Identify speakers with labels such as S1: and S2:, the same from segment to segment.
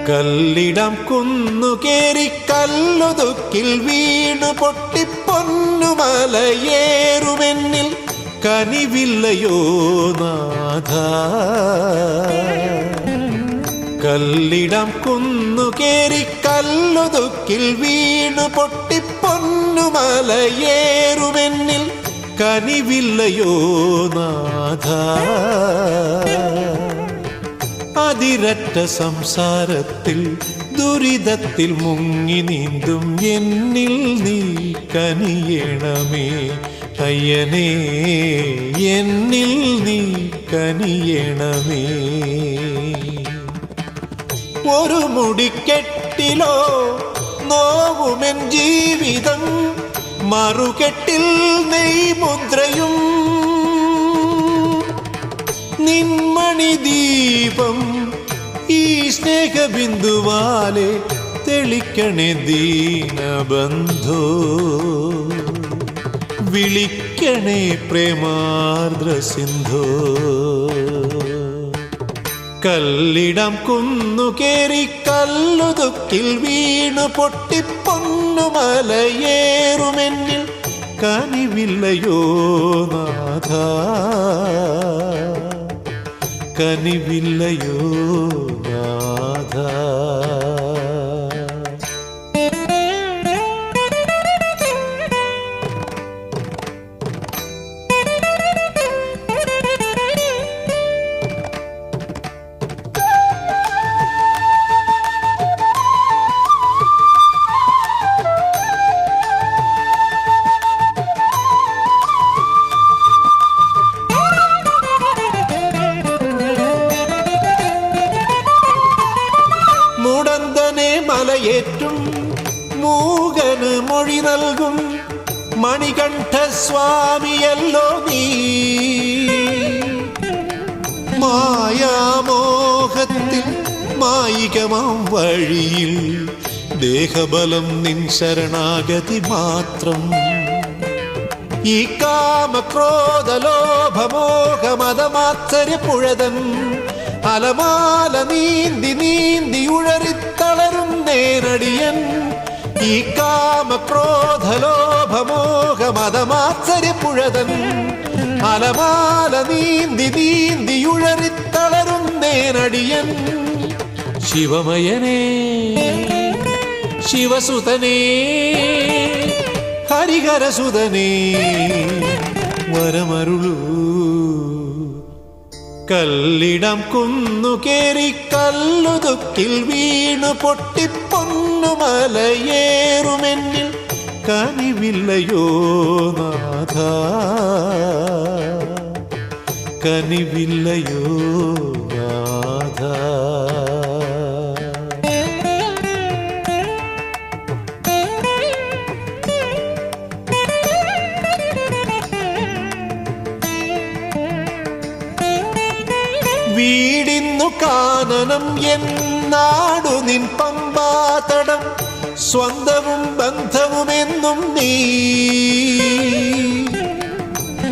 S1: കല്ലിടം കുന്നു കേറി കല്ലുതുക്കിൽ വീണു പൊട്ടിപ്പൊന്നുമലയേറുമെന്നിൽ കനിവില്ലയോ നാഥ. കല്ലിടം കുന്നു കേറി കല്ലുതുക്കിൽ വീണു പൊട്ടിപ്പൊന്നുമലയേറുമെന്നിൽ കനിവില്ലയോ നാഥ. അതിരറ്റ സംസാരത്തിൽ ദുരിതത്തിൽ മുങ്ങി നീന്തും എന്നിൽ നീ കനിയണമേ അയ്യനേ, എന്നിൽ നീ കനിയണമേ. ഒരു മുടിക്കെട്ടിലോ നോവുമെൻ ജീവിതം, മറുകെട്ടിൽ നെയ്മുദ്രയും നിന്മണി ദീപം ഈ സ്നേഹബിന്ദുവാലെ തെളിക്കണേ ദീനബന്ധോ. വിളിക്കണേ പ്രേമാർദ്ര സിന്ധോ. കല്ലിടം കുന്നു കേറി കല്ലുതുക്കിൽ വീണു പൊട്ടിപ്പൊന്നുമലയേറുമെന്നിൽ കനിവില്ലയോ നാഥ. കനിവില്ലയോ നാഥ. മലയേറ്റും മൂകന് മൊഴി നൽകും മണികണ്ഠസ്വാമിയല്ലോ നീ. മായാമോഹത്തിൽ മായികമാം വഴിയിൽ ദേഹബലം നിൻ ശരണാഗതി മാത്രം. ഈ കാമക്രോധലോഭമോഹമതമാത്സര്യപുഴതൻ അലമാല നീന്തി നീന്തി ഉഴറിത്തളരും നേരടിയൻ. ഈ കാമക്രോധലോഭമോഹമതമാത്സര്യപുഴതൻ അലമാല നീന്തി നീന്തി ഉഴറിത്തളരും നേരടിയൻ. ശിവമയനേ, ശിവസുതനേ, ഹരിഹരസുതനേ, വരമരുളൂ. കല്ലിടം കുന്നു കേറി കല്ലുതുക്കിൽ വീണു പൊട്ടിപ്പൊന്നുമലയേറുമെന്നിൽ കനിവില്ലയോ നാഥ. കനിവില്ലയോ നാഥ. വീടിന്നു കാനനം എന്നാടു നിൻ പമ്പാതടം, സ്വന്തവും ബന്ധവുമെന്നും നീ.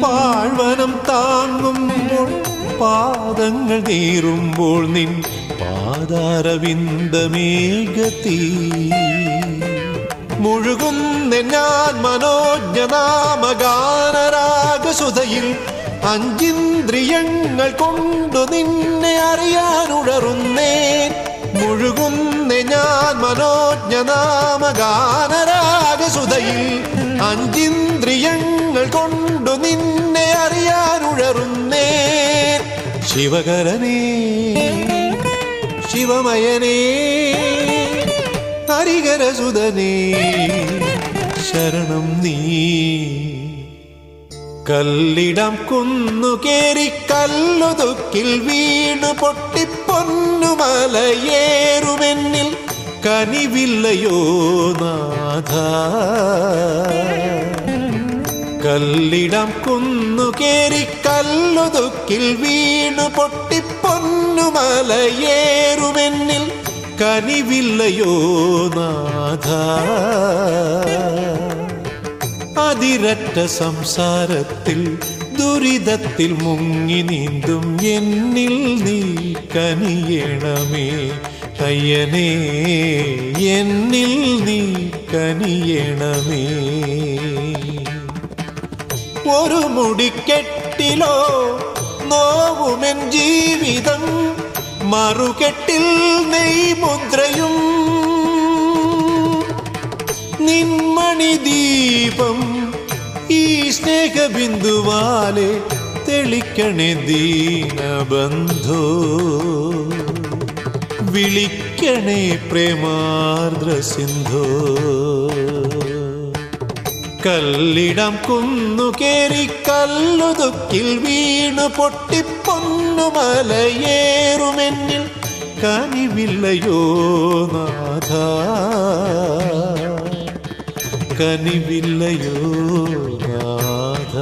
S1: പാഴ്വനം താങ്ങുമ്പോൾ പാദങ്ങൾ നീറുമ്പോൾ നിൻ പാദാരവിന്ദമേകതീ. മുഴുകുന്ന ഞാൻ മനോജ്ഞനാമഗാനരാഗസുധയിൽ അഞ്ചിന്ദ്രിയങ്ങൾ കൊണ്ടു നിന്നെ അറിയാനുഴറുന്നേൻ. മുഴുകുന്ന ഞാൻ മനോജ്ഞനാമഗാനരാഗസുധയിൽ അഞ്ചിന്ദ്രിയങ്ങൾ കൊണ്ടു നിന്നെ അറിയാനുഴറുന്നേൻ. ശിവകരനേ, ശിവമയനേ, ഹരിഹരസുതനേ, ശരണം നീ. കല്ലിടം കുന്നു കേറി കല്ലുതുക്കിൽ വീണു പൊട്ടിപ്പൊന്നുമലയേറുമെന്നിൽ കനിവില്ലയോ നാഥ. കല്ലിടം കുന്നു കേറി കല്ലുതുക്കിൽ വീണു പൊട്ടിപ്പൊന്നുമലയേറുമെന്നിൽ കനിവില്ലയോ നാഥ. അതിരറ്റ സംസാരത്തിൽ ദുരിതത്തിൽ മുങ്ങി നീന്തും എന്നിൽ നീ കനിയണമേ കയ്യനേ എന്നിൽ നീ കനിയണമേ. ഒരു മുടിക്കെട്ടിലോ നോവുമെൻ ജീവിതം, മറുകെട്ടിൽ നെയ്മുദ്രയും നിന്മണി ദീപം ഈ സ്നേഹബിന്ദുവാലെ തെളിക്കണേ ദീനബന്ധോ. വിളിക്കണേ പ്രേമാർദ്ര സിന്ധോ. കല്ലിടം കുന്നു കേറി കല്ലുതുക്കിൽ വീണു പൊട്ടിപ്പൊന്നുമലയേറുമെന്നിൽ കനിവില്ലയോ നാഥ, കനിവില്ലയോ നാഥ.